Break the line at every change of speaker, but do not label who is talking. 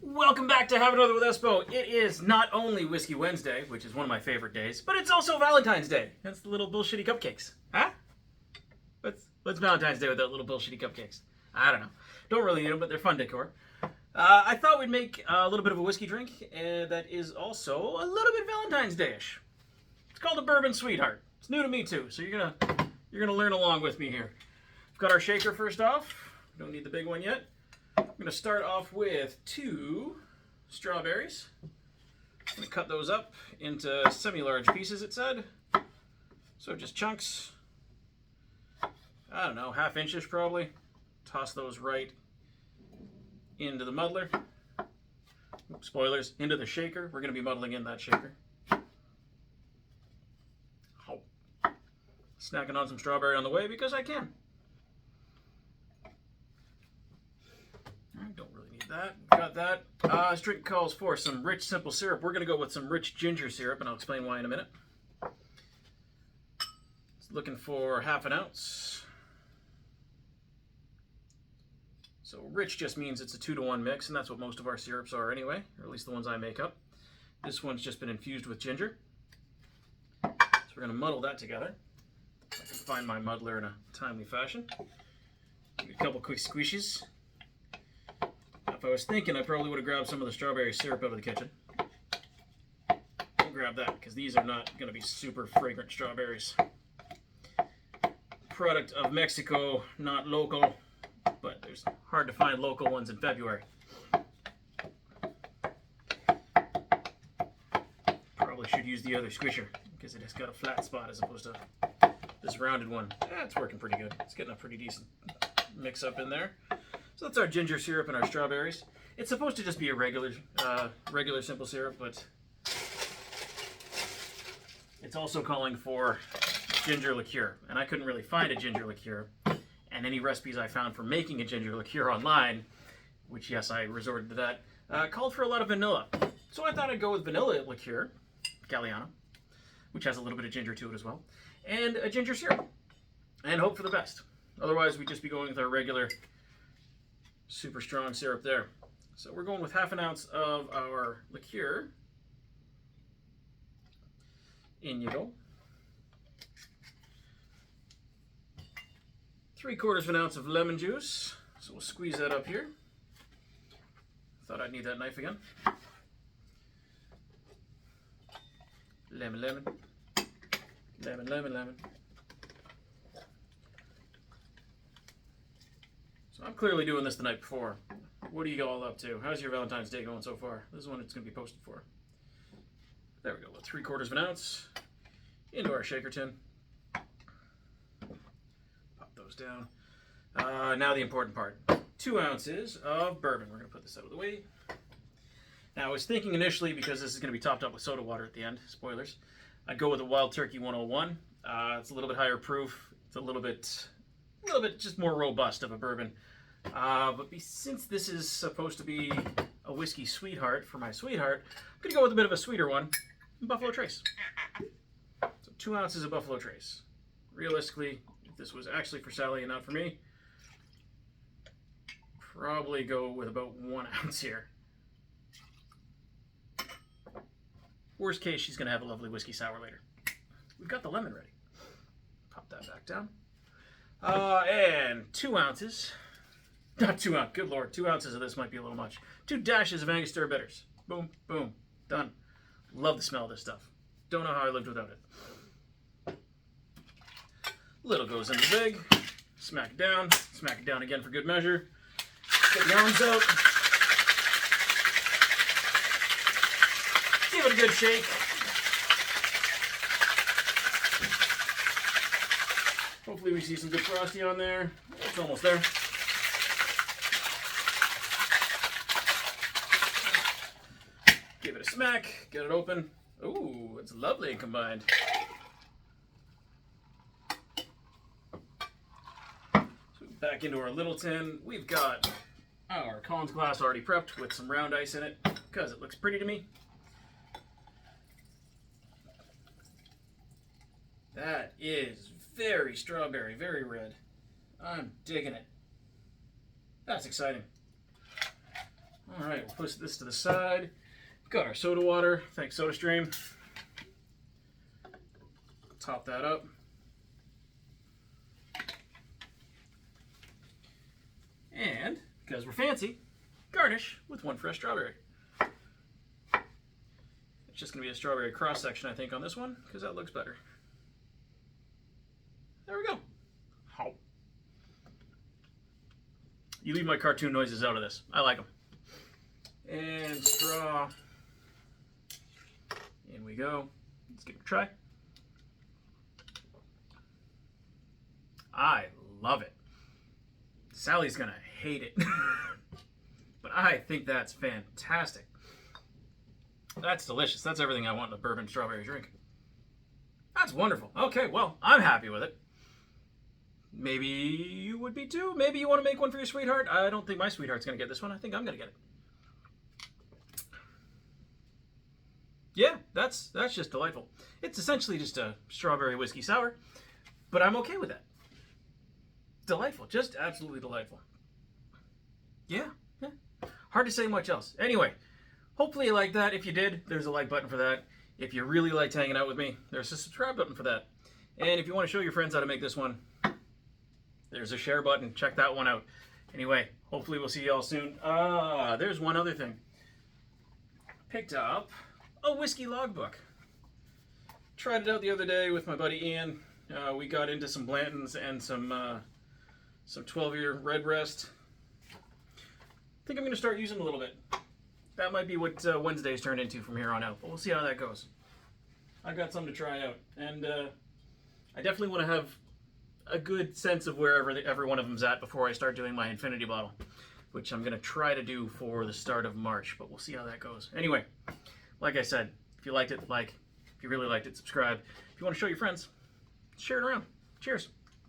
Welcome back to Have Another with Espo. It is not only Whiskey Wednesday, which is one of my favorite days, but it's also Valentine's Day. That's the little bullshitty cupcakes. Huh? What's Valentine's Day without little bullshitty cupcakes? I don't know. Don't really need them, but they're fun decor. I thought we'd make a little bit of a whiskey drink that is also a little bit Valentine's Day-ish. It's called a Bourbon Sweetheart. It's new to me too, so you're gonna learn along with me here. We've got our shaker first off. We don't need the big one yet. I'm going to start off with 2 strawberries. I'm going to cut those up into semi-large pieces, it said. So just chunks. I don't know, 1/2 inches probably. Toss those right into the muddler. Oops, spoilers, into the shaker. We're going to be muddling in that shaker. Oh. Snacking on some strawberry on the way because I can. Don't really need that. Got that. This drink calls for some rich, simple syrup. We're going to go with some rich ginger syrup, and I'll explain why in a minute. It's looking for 1/2 ounce. So rich just means it's a 2-to-1 mix, and that's what most of our syrups are anyway, or at least the ones I make up. This one's just been infused with ginger. So we're going to muddle that together. If I can find my muddler in a timely fashion. Give it a couple quick squishes. If I was thinking, I probably would have grabbed some of the strawberry syrup out of the kitchen. Don't grab that, because these are not going to be super fragrant strawberries. Product of Mexico, not local, but there's hard to find local ones in February. Probably should use the other squisher, because it has got a flat spot as opposed to this rounded one. It's working pretty good. It's getting a pretty decent mix up in there. So that's our ginger syrup and our strawberries. It's supposed to just be a regular simple syrup, but it's also calling for ginger liqueur. And I couldn't really find a ginger liqueur. And any recipes I found for making a ginger liqueur online, which yes, I resorted to that, called for a lot of vanilla. So I thought I'd go with vanilla liqueur, Galiano, which has a little bit of ginger to it as well, and a ginger syrup, and hope for the best. Otherwise, we'd just be going with our regular super strong syrup there. So we're going with 1/2 ounce of our liqueur. In you go. 3/4 ounce of lemon juice. So we'll squeeze that up here. Thought I'd need that knife again. Lemon, lemon. Lemon, lemon, lemon. So I'm clearly doing this the night before. What are you all up to? How's your Valentine's Day going so far? This is one it's going to be posted for. There we go. 3/4 ounce into our shaker tin. Pop those down. Now the important part. 2 ounces of bourbon. We're going to put this out of the way. Now I was thinking initially, because this is going to be topped up with soda water at the end, spoilers, I'd go with a Wild Turkey 101. It's a little bit higher proof. It's a little bit just more robust of a bourbon. But since this is supposed to be a whiskey sweetheart for my sweetheart, I'm going to go with a bit of a sweeter one, Buffalo Trace. So 2 ounces of Buffalo Trace. Realistically, if this was actually for Sally and not for me, probably go with about 1 ounce here. Worst case, she's going to have a lovely whiskey sour later. We've got the lemon ready. Pop that back down. And 2 ounces. Not 2 ounces. Good Lord. 2 ounces of this might be a little much. 2 dashes of Angostura bitters. Boom, boom. Done. Love the smell of this stuff. Don't know how I lived without it. Little goes in the big. Smack it down. Smack it down again for good measure. Get the arms out. Give it a good shake. Hopefully we see some good frosty on there. It's almost there. Give it a smack. Get it open. Ooh, it's lovely and combined. So back into our little tin. We've got our Collins glass already prepped with some round ice in it because it looks pretty to me. That is very strawberry, very red. I'm digging it. That's exciting. All right, we'll push this to the side. Got our soda water. Thanks, SodaStream. Top that up. And, because we're fancy, garnish with one fresh strawberry. It's just going to be a strawberry cross-section, I think, on this one, because that looks better. There we go. How? You leave my cartoon noises out of this. I like them. And straw. In we go. Let's give it a try. I love it. Sally's gonna hate it. But I think that's fantastic. That's delicious. That's everything I want in a bourbon strawberry drink. That's wonderful. Okay, well, I'm happy with it. Maybe you would be too. Maybe you want to make one for your sweetheart. I don't think my sweetheart's gonna get this one. I think I'm gonna get it. Yeah, that's just delightful. It's essentially just a strawberry whiskey sour, but I'm okay with that. Delightful, just absolutely delightful. Yeah. Hard to say much else. Anyway, hopefully you liked that. If you did, there's a like button for that. If you really liked hanging out with me, there's a subscribe button for that. And if you want to show your friends how to make this one, there's a share button. Check that one out. Anyway, hopefully we'll see you all soon. There's one other thing. Picked up a whiskey logbook. Tried it out the other day with my buddy Ian. We got into some Blantons and some 12-year Redbreast. I think I'm going to start using it a little bit. That might be what Wednesdays turn into from here on out, but we'll see how that goes. I've got some to try out, and I definitely want to have a good sense of where every one of them's at before I start doing my infinity bottle, which I'm going to try to do for the start of March, but we'll see how that goes. Anyway, like I said, if you liked it, like. If you really liked it, subscribe. If you want to show your friends, share it around. Cheers.